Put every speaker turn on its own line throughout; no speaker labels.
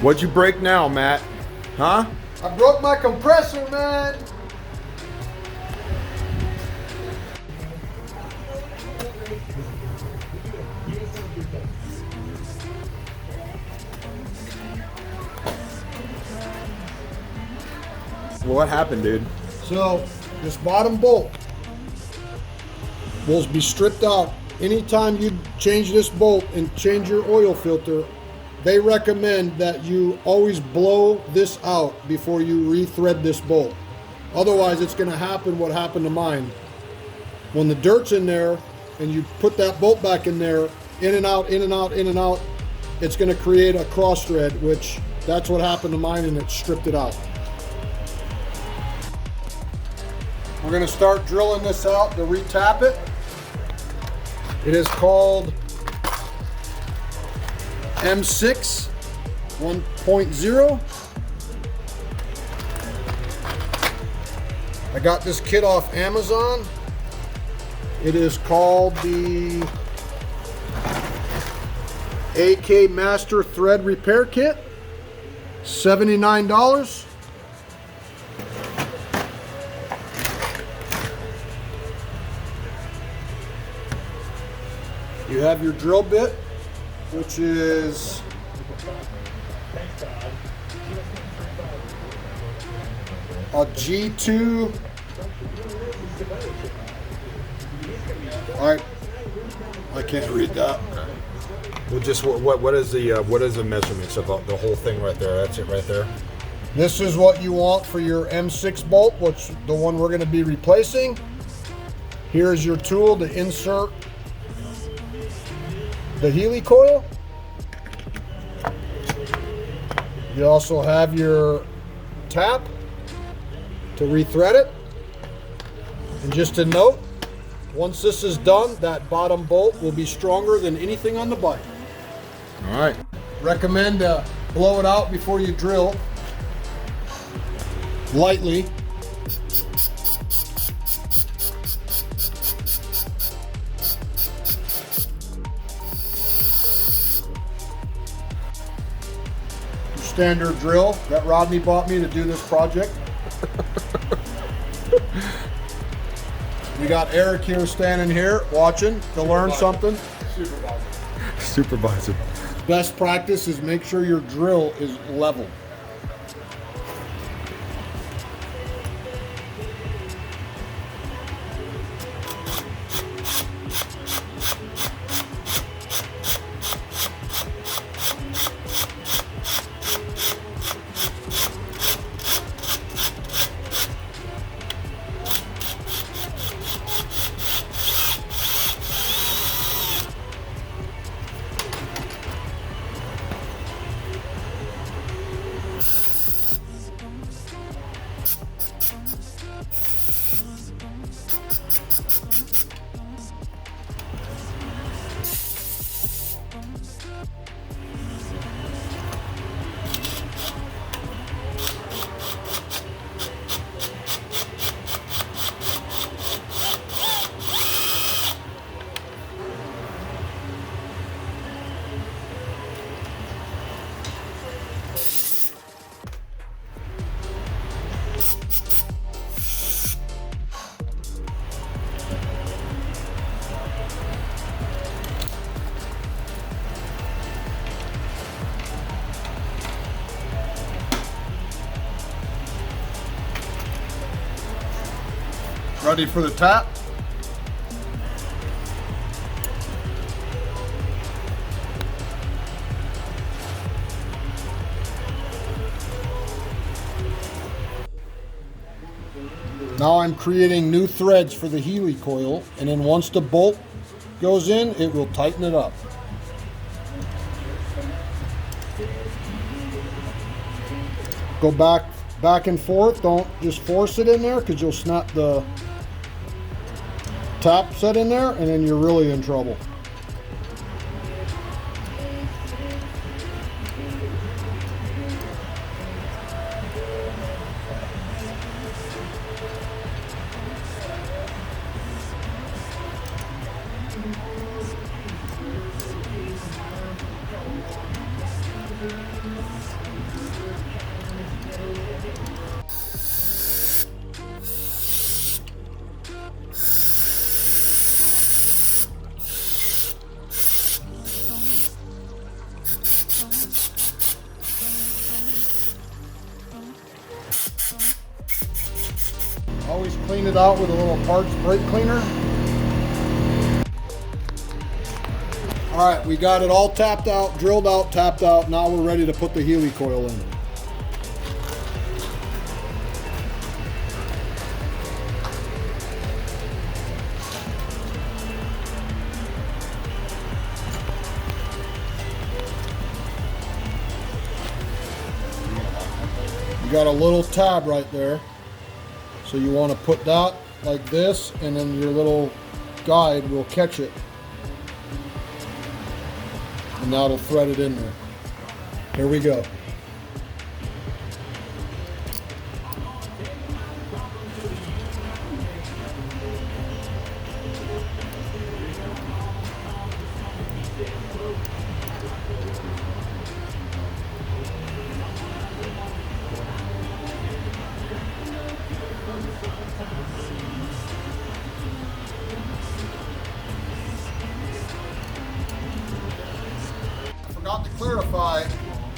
What'd you break now, Matt? Huh?
I broke my compressor, man.
What happened, dude?
So this bottom bolt will be stripped out. Anytime you change this bolt and change your oil filter, they recommend that you always blow this out before you rethread this bolt. Otherwise, it's going to happen what happened to mine. When the dirt's in there and you put that bolt back in there, in and out, in and out, in and out, it's going to create a cross thread, which that's what happened to mine, and it stripped it out. We're going to start drilling this out to retap it. It is called M6 1.0. I got this kit off Amazon. It is called the AK Master Thread Repair Kit. $79. You have your drill bit, which is a G2. I can't read that.
Well, just what is the measurements of the whole thing right there? That's it right there.
This is what you want for your M6 bolt, which the one we're going to be replacing. Here's your tool to insert the Healy coil. You also have your tap to rethread it. And just a note, once this is done, that bottom bolt will be stronger than anything on the bike.
All right.
Recommend blow it out before you drill. Lightly. Standard drill that Rodney bought me to do this project. We got Eric here standing here watching to learn something.
Supervisor.
Best practice is make sure your drill is level. Ready for the tap? Now I'm creating new threads for the Healy coil, and then once the bolt goes in, it will tighten it up. Go back and forth. Don't just force it in there because you'll snap the top set in there, and then you're really in trouble. Always clean it out with a little parts brake cleaner. All right, we got it all tapped out, drilled out, tapped out. Now we're ready to put the Healy coil in. You got a little tab right there. So you want to put that like this, and then your little guide will catch it. And that'll thread it in there. Here we go. Forgot to clarify,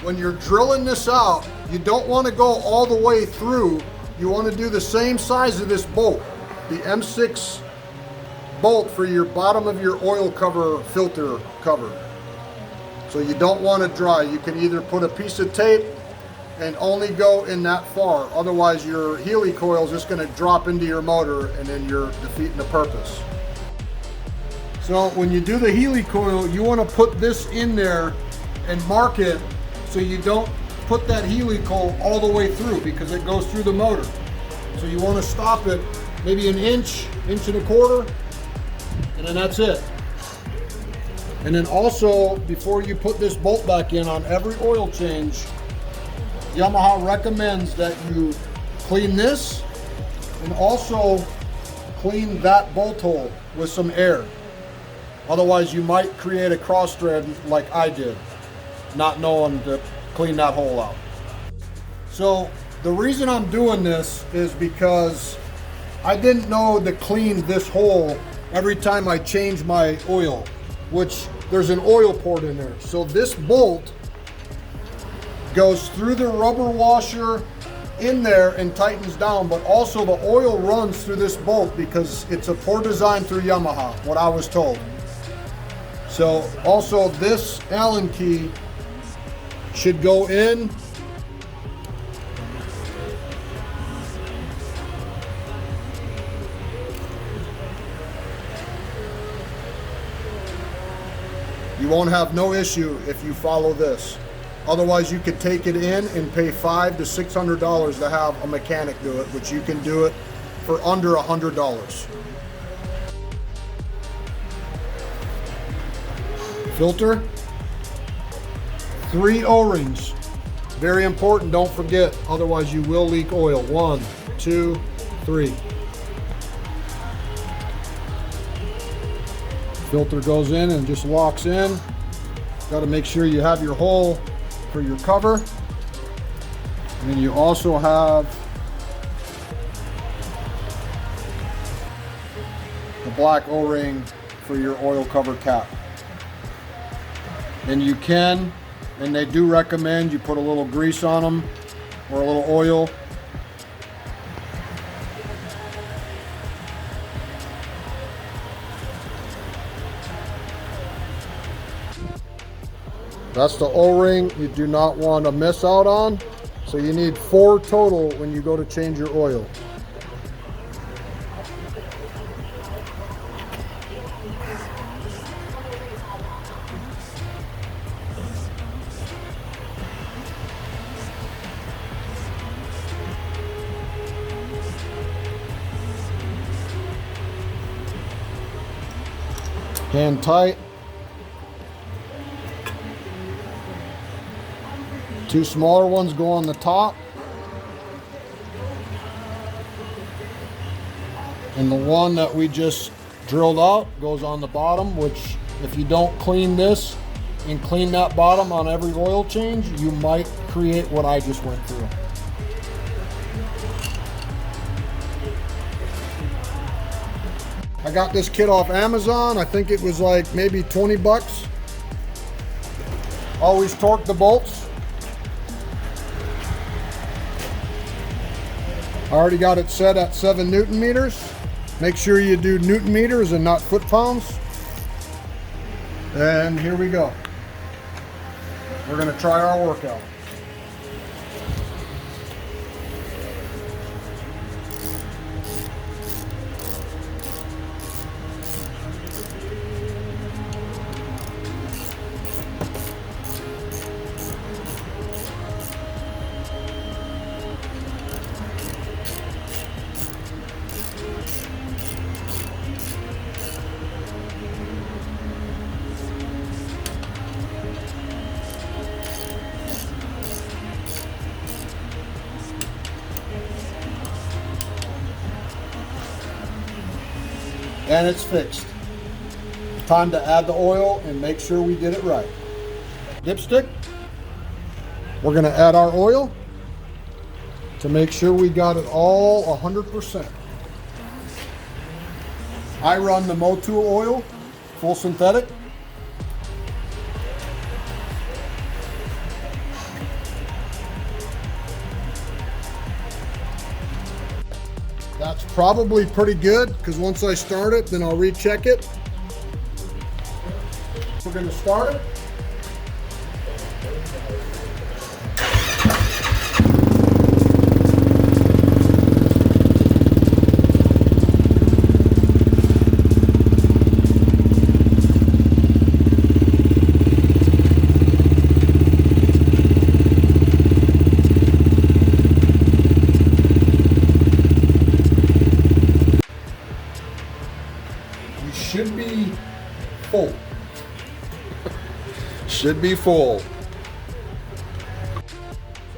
when you're drilling this out, you don't want to go all the way through. You want to do the same size of this bolt, the M6 bolt for your bottom of your oil cover filter cover. So you don't want to dry. You can either put a piece of tape and only go in that far. Otherwise your Healy coil is just going to drop into your motor and then you're defeating the purpose. So when you do the Healy coil, you want to put this in there and mark it so you don't put that Healy coil all the way through, because it goes through the motor. So you want to stop it maybe an inch, inch and a quarter, and then that's it. And then also, before you put this bolt back in on every oil change, Yamaha recommends that you clean this and also clean that bolt hole with some air. Otherwise you might create a cross thread like I did, not knowing to clean that hole out. So the reason I'm doing this is because I didn't know to clean this hole every time I change my oil, which there's an oil port in there. So this bolt goes through the rubber washer in there and tightens down, but also the oil runs through this bolt because it's a poor design through Yamaha, what I was told. So also this Allen key should go in you won't have no issue if you follow this. Otherwise you could take it in and pay $500 to $600 to have a mechanic do it, which you can do it for under $100. Filter, 3 O-rings, very important, don't forget, otherwise you will leak oil. 1, 2, 3. Filter goes in and just locks in. Got to make sure you have your hole for your cover, and then you also have the black O-ring for your oil cover cap. And you can, and they do recommend you put a little grease on them or a little oil. That's the O-ring you do not want to miss out on. So you need 4 total when you go to change your oil. Hand tight. 2 smaller ones go on the top. And the one that we just drilled out, goes on the bottom, which if you don't clean this and clean that bottom on every oil change, you might create what I just went through. I got this kit off Amazon. I think it was like maybe 20 bucks. Always torque the bolts. I already got it set at 7 Newton meters. Make sure you do Newton meters and not foot pounds. And here we go. We're gonna try our workout. And it's fixed. Time to add the oil and make sure we did it right. Dipstick. We're gonna add our oil to make sure we got it all 100%. I run the Motul oil, full synthetic. That's probably pretty good, because once I start it, then I'll recheck it. We're going to start it. Should be full. Should be full. So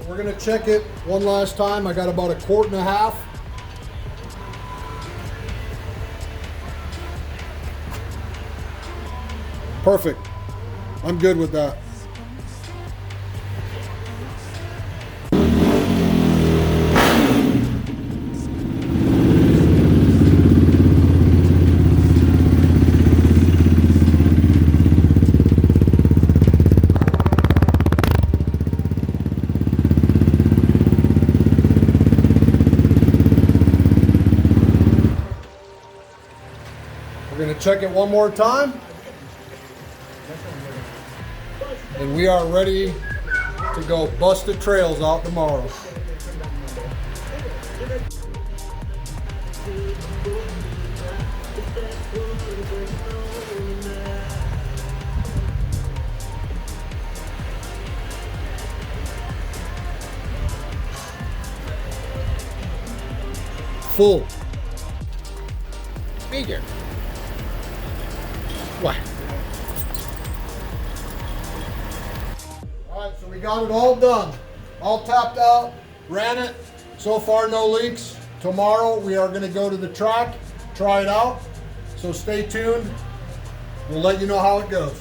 we're gonna check it one last time. I got about 1.5 quarts. Perfect. I'm good with that. We're going to check it one more time. And we are ready to go bust the trails out tomorrow. Full. Bigger. What? All right, so we got it all done. All tapped out, ran it. So far, no leaks. Tomorrow, we are gonna go to the track, try it out. So stay tuned. We'll let you know how it goes.